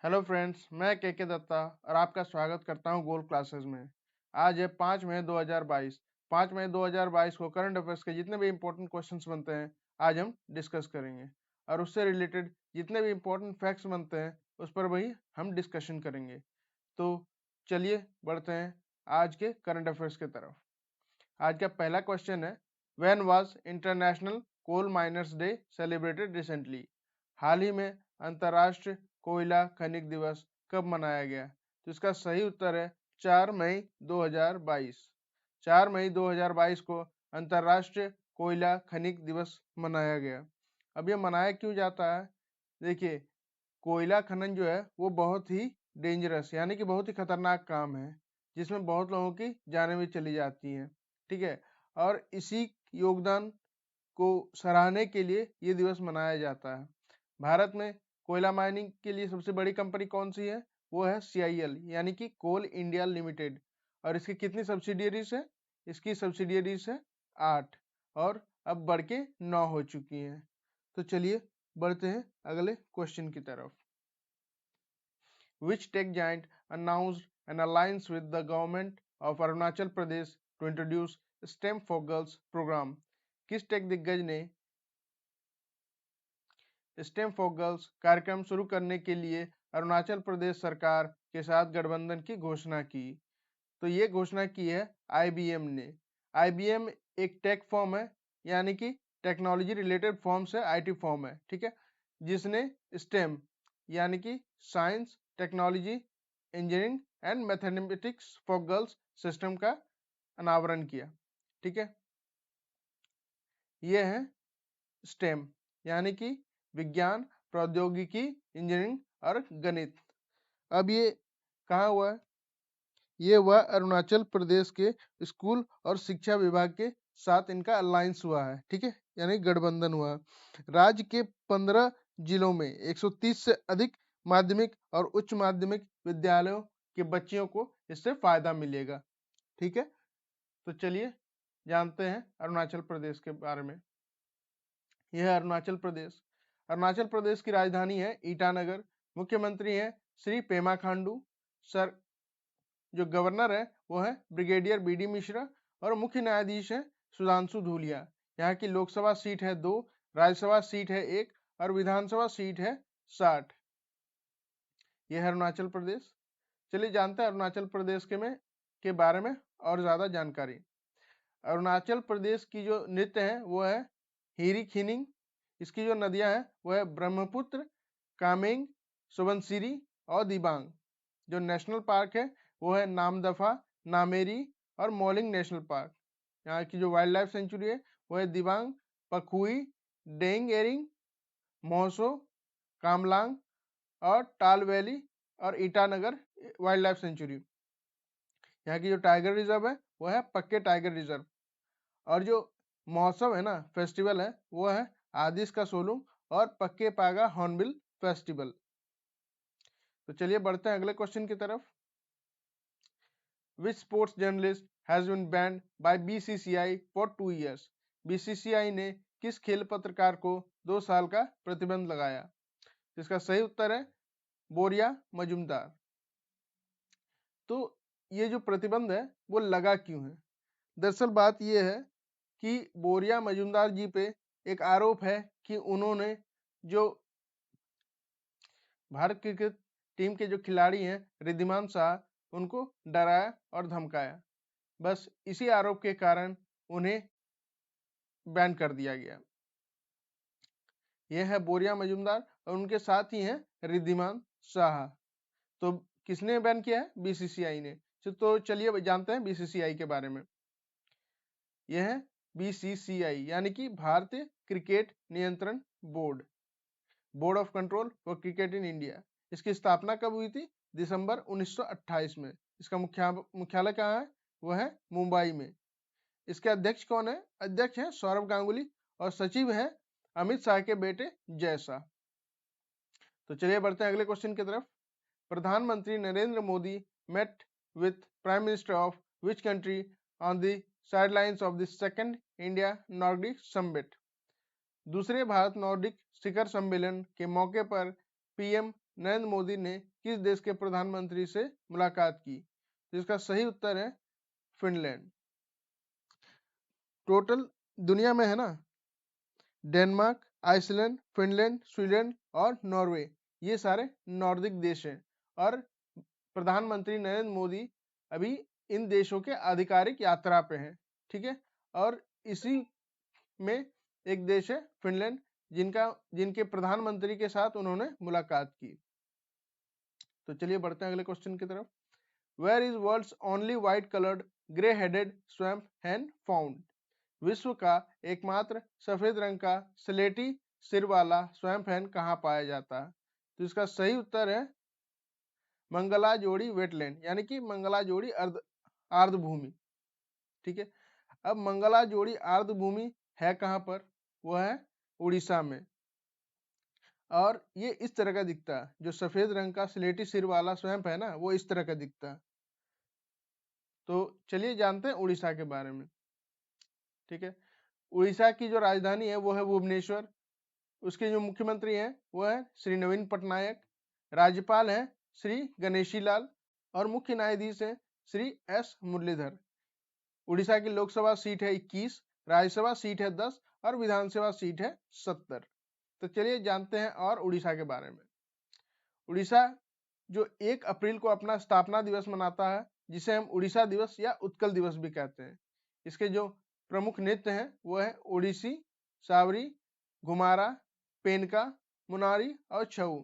Hello friends, मैं के दत्ता और आपका स्वागत करता हूं गोल्ड क्लासेस में। आज है 5 मई 2022। 5 मई 2022 को करंट अफेयर्स के जितने भी इंपॉर्टेंट क्वेश्चंस बनते हैं आज हम डिस्कस करेंगे और उससे रिलेटेड जितने भी इंपॉर्टेंट फैक्ट्स बनते हैं उस पर वही हम डिस्कशन करेंगे। तो चलिए बढ़ते हैं आज के करंट अफेयर्स की तरफ। आज का पहला क्वेश्चन है, when was international coal miners day celebrated recently? हाल ही में अंतर्राष्ट्रीय कोयला खनिक दिवस कब मनाया गया? तो इसका सही उत्तर है 4 मई 2022। 4 मई 2022 को अंतर्राष्ट्रीय कोयला खनिक दिवस मनाया गया। अब ये मनाया क्यों जाता है? देखिए, कोयला खनन जो है वो बहुत ही डेंजरस यानी कि बहुत ही खतरनाक काम है, जिसमें बहुत लोगों की जानें भी चली जाती हैं। ठीक है, और इसी योगदान को सराहने के लिए ये दिवस मनाया जाता है। भारत में कोयला माइनिंग के लिए सबसे बड़ी कंपनी कौन सी है? वो है CIL यानी कि कोल इंडिया लिमिटेड। और इसकी कितनी सब्सिडियरीज है? इसकी सब्सिडियरीज है 8 और अब बढ़ के 9 हो चुकी हैं। तो चलिए बढ़ते हैं अगले क्वेश्चन की तरफ। Which tech giant announced an alliance with the government of Arunachal Pradesh to introduce STEM for Girls program? किस टेक दिग्गज ने STEM for Girls कार्यक्रम शुरू करने के लिए अरुणाचल प्रदेश सरकार के साथ गठबंधन की घोषणा की? तो ये घोषणा की है IBM ने। IBM एक टेक फॉर्म है यानी कि टेक्नोलॉजी रिलेटेड फॉर्म से IT फॉर्म है, ठीक है, जिसने STEM यानी कि science, technology, engineering and mathematics for girls system का अनावरण किया। ठीक है, ये है STEM यानी कि विज्ञान, प्रौद्योगिकी, इंजीनियरिंग और गणित। अब ये कहाँ हुआ है? ये हुआ अरुणाचल प्रदेश के स्कूल और शिक्षा विभाग के साथ इनका अलायंस हुआ है, ठीक है, यानी गठबंधन हुआ है। राज्य के 15 जिलों में 130 से अधिक माध्यमिक और उच्च माध्यमिक विद्यालयों के बच्चियों को इससे फायदा मिलेगा। ठीक है, तो चलिए जानते हैं अरुणाचल प्रदेश के बारे में। यह है अरुणाचल प्रदेश। अरुणाचल प्रदेश की राजधानी है ईटानगर। मुख्यमंत्री हैं श्री पेमा खांडू। सर जो गवर्नर है वो है ब्रिगेडियर BD मिश्रा और मुख्य न्यायाधीश है सुधांशु धूलिया। यहाँ की लोकसभा सीट है 2, राज्यसभा सीट है 1 और विधानसभा सीट है 60। यह है अरुणाचल प्रदेश। चलिए जानते हैं अरुणाचल प्रदेश के बारे में और ज्यादा जानकारी। अरुणाचल प्रदेश की जो नृत्य है वो है हिरी खिनिंग। इसकी जो नदियां हैं वो है ब्रह्मपुत्र, कामेंग, सुबनसिरी और दिबांग। जो नेशनल पार्क है वो है नामदफा, नामेरी और मोलिंग नेशनल पार्क। यहाँ की जो वाइल्ड लाइफ सेंचुरी है वो है दिबांग, पखुई, डेंग एरिंग, मोहसो, कामलांग और टाल वैली और ईटानगर वाइल्ड लाइफ सेंचुरी। यहाँ की जो टाइगर रिजर्व है वो है पक्के टाइगर रिजर्व। और जो महोत्सव है ना, फेस्टिवल है, वो है आदिस का सोलुंग और पक्के पागा हॉर्नबिल फेस्टिवल। तो चलिए बढ़ते हैं अगले क्वेश्चन की तरफ। Which sports journalist has been banned by BCCI for 2 years? BCCI ने किस खेल पत्रकार को 2 साल का प्रतिबंध लगाया? इसका सही उत्तर है बोरिया मजुमदार। तो ये जो प्रतिबंध है वो लगा क्यों है? दरअसल बात यह है कि बोरिया मजुमदार जी पे एक आरोप है कि उन्होंने जो भारत क्रिकेट टीम के जो खिलाड़ी हैं रिद्धिमान शाह, उनको डराया और धमकाया। बस इसी आरोप के कारण उन्हें बैन कर दिया गया। यह है बोरिया मजुमदार और उनके साथ ही हैं रिद्धिमान शाह। तो किसने बैन किया है? BCCI ने। तो चलिए जानते हैं BCCI के बारे में। यह है BCCI यानी कि भारतीय क्रिकेट नियंत्रण board, board of control for cricket in India. इसकी स्थापना कब हुई थी? दिसंबर 1928 में। इसका मुख्यालय कहाँ है? वह है मुंबई में। इसके अध्यक्ष कौन है? अध्यक्ष है सौरभ गांगुली और सचिव है अमित शाह के बेटे जय शाह। तो चलिए बढ़ते हैं अगले क्वेश्चन की तरफ। प्रधानमंत्री Narendra Modi met with Prime Minister of which country on the sidelines of the second India Nordic Summit? दूसरे भारत नॉर्डिक शिखर सम्मेलन के मौके पर PM नरेंद्र मोदी ने किस देश के प्रधानमंत्री से मुलाकात की? तो इसका सही उत्तर है फिनलैंड। टोटल दुनिया में है ना डेनमार्क, आइसलैंड, फिनलैंड, स्वीडन और नॉर्वे, ये सारे नॉर्डिक देश हैं और प्रधानमंत्री नरेंद्र मोदी अभी इन देशों के आधिकारिक यात्रा पे हैं। ठीक है, और इसी में एक देश है फिनलैंड जिनके प्रधानमंत्री के साथ उन्होंने मुलाकात की। तो चलिए बढ़ते हैं अगले क्वेश्चन की तरफ। Where is world's only white coloured grey headed swamp hen found? विश्व का एकमात्र सफेद रंग का स्लेटी सिर वाला स्वैम्प हैन कहाँ पाया जाता है? तो इसका सही उत्तर है मंगलाजोड़ी वेटलैंड, यानी कि मंगलाजोड़ी आर्द्रभूमि। ठीक है, अब मंगलाजोड़ी आर्द्रभूमि है कहाँ पर? वह है उड़ीसा में और ये इस तरह का दिखता है। जो सफेद रंग का स्लेटी सिर वाला स्वैम्प है ना, वो इस तरह का दिखता है। तो चलिए जानते हैं उड़ीसा के बारे में। ठीक है, उड़ीसा की जो राजधानी है वो है भुवनेश्वर। उसके जो मुख्यमंत्री हैं वो है श्री नवीन पटनायक, राज्यपाल हैं श्री गणेशी लाल और मुख्य न्यायाधीश हैं श्री एस मुरलीधर। उड़ीसा की लोकसभा सीट है 21, राज्यसभा सीट है 10 और विधानसभा सीट है 70। तो चलिए जानते हैं और उड़ीसा के बारे में। उड़ीसा जो 1 अप्रैल को अपना स्थापना दिवस मनाता है, जिसे हम उड़ीसा दिवस या उत्कल दिवस भी कहते हैं। इसके जो प्रमुख नृत्य हैं वो है ओडिसी, सावरी, घुमारा, पेनका, मुनारी और छऊ।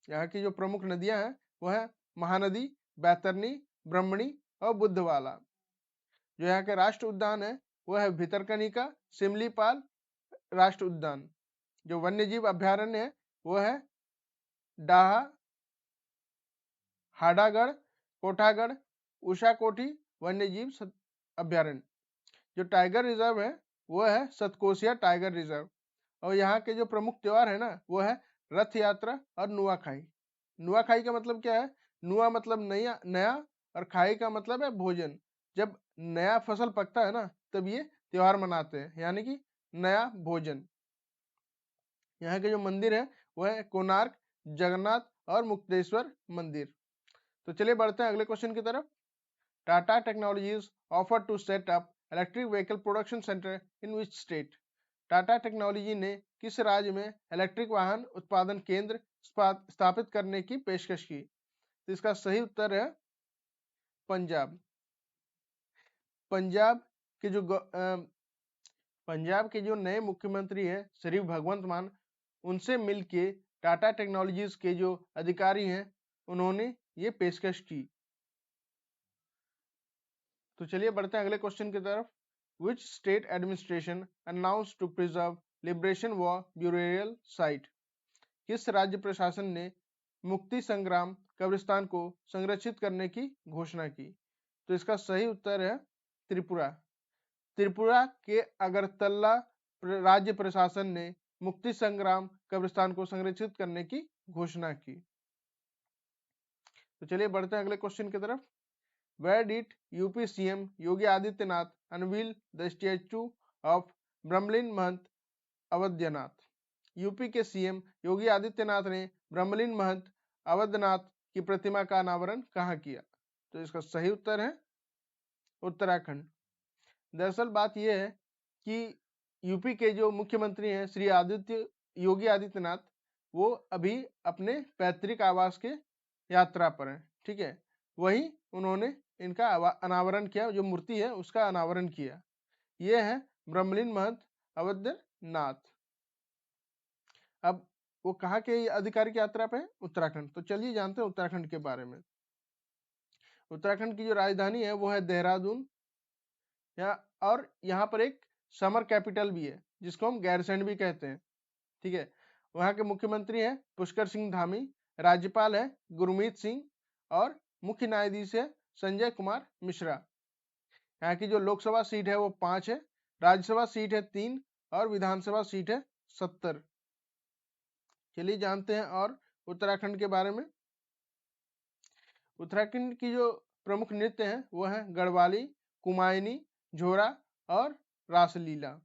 यहाँ की जो प्रमुख नदियां हैं वो है महानदी, बैतरनी, ब्रह्मणी और बुद्धवाला। जो यहाँ के राष्ट्र उद्यान है वो है भितरकनिका, सिमलीपाल राष्ट्र उद्यान। जो वन्यजीव अभ्यारण्य है वो है डाहा, हाडागढ़, कोठागढ़, उषा कोठी वन्यजीव अभ्यारण्य। जो टाइगर रिजर्व है वो है सतकोसिया टाइगर रिजर्व। और यहाँ के जो प्रमुख त्योहार है ना वो है रथ यात्रा और नुआखाई। नुआखाई का मतलब क्या है? नुआ मतलब नया नया और खाई का मतलब है भोजन। जब नया फसल पकता है ना तब ये त्योहार मनाते हैं, यानी कि नया भोजन। यहाँ के जो मंदिर है वो है कोणार्क, जगन्नाथ और मुक्तेश्वर मंदिर। तो चलिए बढ़ते हैं अगले क्वेश्चन की तरफ। Tata technologies offer to set up electric vehicle production centre in which state? Tata technology ने किस राज्य में इलेक्ट्रिक वाहन उत्पादन केंद्र स्थापित करने की पेशकश की? तो इसका सही उत्तर है पंजाब। पंजाब के जो पंजाब के जो नए मुख्यमंत्री हैं श्री भगवंत मान, उनसे मिलके टाटा टेक्नोलॉजीज के जो अधिकारी हैं उन्होंने ये पेशकश की। तो चलिए बढ़ते हैं अगले क्वेश्चन की तरफ। Which state administration announce to preserve liberation war burial site? किस राज्य प्रशासन ने मुक्ति संग्राम कब्रिस्तान को संरक्षित करने की घोषणा की? तो इसका सही उत्तर है त्रिपुरा। त्रिपुरा के अगरतला राज्य प्रशासन ने मुक्ति संग्राम कब्रिस्तान को संरक्षित करने की घोषणा की। तो चलिए बढ़ते हैं अगले क्वेश्चन की तरफ। Where did UP CM Yogi Adityanath unveil the statue of Brahmaleen Mahant Avaidyanath? UP के सीएम योगी आदित्यनाथ ने ब्रह्मलीन महंत अवध्यनाथ की प्रतिमा का अनावरण कहाँ किया? तो इसका सही उत्तर है उत्तराखंड। दरअसल बात यह है कि यूपी के जो मुख्यमंत्री हैं श्री योगी आदित्यनाथ, वो अभी अपने पैतृक आवास के यात्रा पर हैं। ठीक है, वहीं उन्होंने इनका अनावरण किया, जो मूर्ति है उसका अनावरण किया। ये है ब्रह्मलीन महंत अवध्यनाथ। अब वो कहाँ के आधिकारिक यात्रा पे है? उत्तराखंड। तो चलिए जानते हैं उत्तराखंड के बारे में। उत्तराखंड की जो राजधानी है वो है देहरादून। और यहाँ पर एक समर कैपिटल भी है जिसको हम गैरसैंण भी कहते हैं। ठीक है, वहाँ के मुख्यमंत्री हैं पुष्कर सिंह धामी, राज्यपाल है गुरमीत सिंह और मुख्य न्यायाधीश है संजय कुमार मिश्रा। यहाँ की जो लोकसभा सीट है वो 5 है, राज्यसभा सीट है 3 और विधानसभा सीट है 70। चलिए जानते हैं और उत्तराखंड के बारे में। उत्तराखंड की जो प्रमुख नृत्य हैं वो है गढ़वाली, कुमायूनी, झोरा और रासलीला।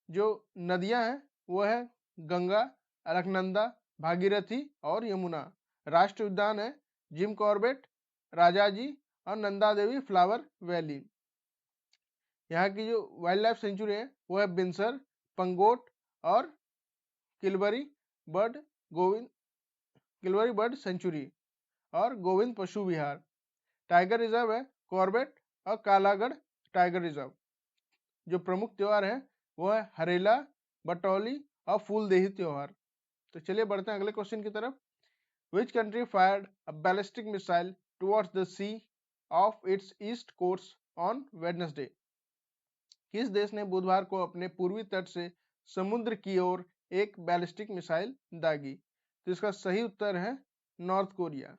जो नदियां हैं वो है गंगा, अलकनंदा, भागीरथी और यमुना। राष्ट्रीय उद्यान है जिम कॉर्बेट, राजाजी और नंदा देवी फ्लावर वैली। यहाँ की जो वाइल्ड लाइफ सेंचुरी है वो है बिनसर, पंगोट और Kilbury bird Govind Kilbury bird sanctuary और गोविंद पशु विहार। टाइगर रिजर्व है कॉर्बेट और कालागढ़ टाइगर रिजर्व। जो प्रमुख त्योहार है वो है हरेला, बटौली और फूलदेही त्योहार। तो चलिए बढ़ते हैं अगले क्वेश्चन की तरफ। Which country fired a ballistic missile towards the sea of its east coast on Wednesday? किस देश ने बुधवार को अपने पूर्वी तट से समुद्र की ओर एक बैलिस्टिक मिसाइल दागी? तो इसका सही उत्तर है नॉर्थ कोरिया।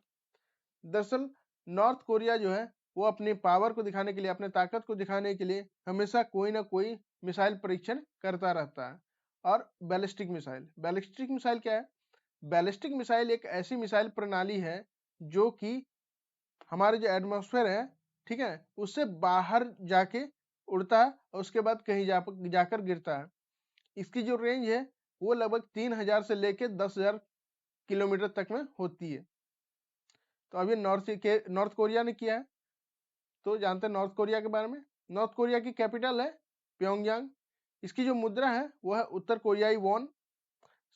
दरअसल नॉर्थ कोरिया जो है वो अपनी पावर को दिखाने के लिए, अपने ताकत को दिखाने के लिए हमेशा कोई ना कोई मिसाइल परीक्षण करता रहता है। और बैलिस्टिक मिसाइल क्या है? बैलिस्टिक मिसाइल एक ऐसी मिसाइल प्रणाली है जो कि हमारे जो एटमॉस्फेयर है, ठीक है, उससे बाहर जाके उड़ता है और उसके बाद कहीं जाकर गिरता है। इसकी जो रेंज है वो लगभग 3000 से लेके 10,000 किलोमीटर तक में होती है। तो अभी नॉर्थ कोरिया ने किया है। तो जानते हैं नॉर्थ कोरिया के बारे में। नॉर्थ कोरिया की कैपिटल है प्योंगयांग। इसकी जो मुद्रा है वो है उत्तर कोरियाई वॉन।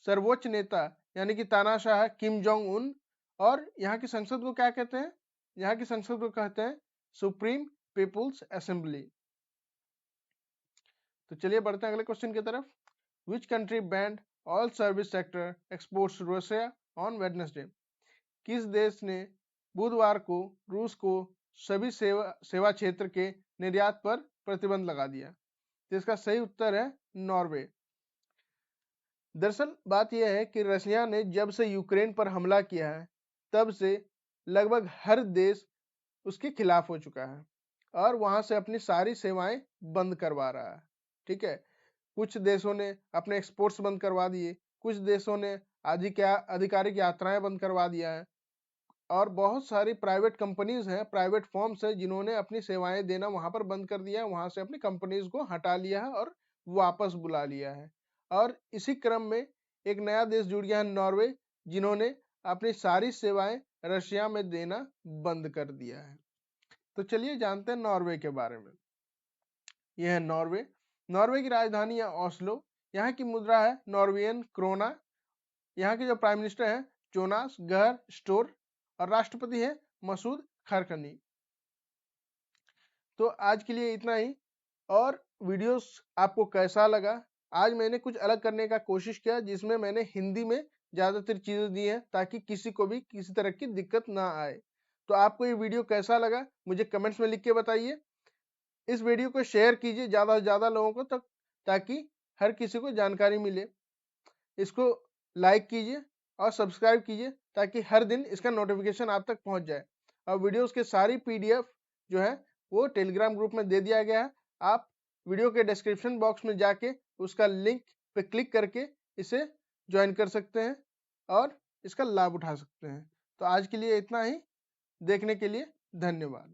सर्वोच्च नेता यानी कि तानाशाह किम जोंग उन। और यहाँ की संसद को क्या कहते हैं? यहाँ की संसद को कहते हैं सुप्रीम पीपुल्स असेंबली। तो चलिए बढ़ते हैं अगले क्वेश्चन की तरफ। Which country band all service sector exports Russia on Wednesday? किस देश ने बुधवार को रूस को सभी सेवा क्षेत्र के निर्यात पर प्रतिबंध लगा दिया? तो इसका सही उत्तर है नॉर्वे। दरअसल बात यह है कि रशिया ने जब से यूक्रेन पर हमला किया है तब से लगभग हर देश उसके खिलाफ हो चुका है और वहां से अपनी सारी सेवाएं बंद करवा रहा है। ठीक है, कुछ देशों ने अपने एक्सपोर्ट्स बंद करवा दिए, कुछ देशों ने आधिकारिक यात्राएं बंद करवा दिया है और बहुत सारी प्राइवेट कंपनीज हैं, प्राइवेट फर्म्स हैं जिन्होंने अपनी सेवाएं देना वहां पर बंद कर दिया है, वहां से अपनी कंपनीज को हटा लिया है और वापस बुला लिया है। और इसी क्रम में एक नया देश जुड़ गया है नॉर्वे, जिन्होंने अपनी सारी सेवाएं रशिया में देना बंद कर दिया है। तो चलिए जानते हैं नॉर्वे के बारे में। यह है नॉर्वे। नॉर्वे की राजधानी है ओस्लो। यहाँ की मुद्रा है नॉर्वेयन क्रोना। यहाँ के जो प्राइम मिनिस्टर है जोनास गहर स्टोर और राष्ट्रपति है मसूद खरकनी। तो आज के लिए इतना ही। और वीडियोस आपको कैसा लगा? आज मैंने कुछ अलग करने का कोशिश किया जिसमें मैंने हिंदी में ज्यादातर चीजें दी हैं ताकि किसी को भी किसी तरह की दिक्कत ना आए। तो आपको ये वीडियो कैसा लगा मुझे कमेंट्स में लिख के बताइए। इस वीडियो को शेयर कीजिए ज्यादा से ज्यादा लोगों को तक, ताकि हर किसी को जानकारी मिले। इसको लाइक कीजिए और सब्सक्राइब कीजिए ताकि हर दिन इसका नोटिफिकेशन आप तक पहुंच जाए। और वीडियोस के सारी पीडीएफ जो है वो टेलीग्राम ग्रुप में दे दिया गया है। आप वीडियो के डिस्क्रिप्शन बॉक्स में जाके उसका लिंक पे क्लिक करके इसे ज्वाइन कर सकते हैं और इसका लाभ उठा सकते हैं। तो आज के लिए इतना ही। देखने के लिए धन्यवाद।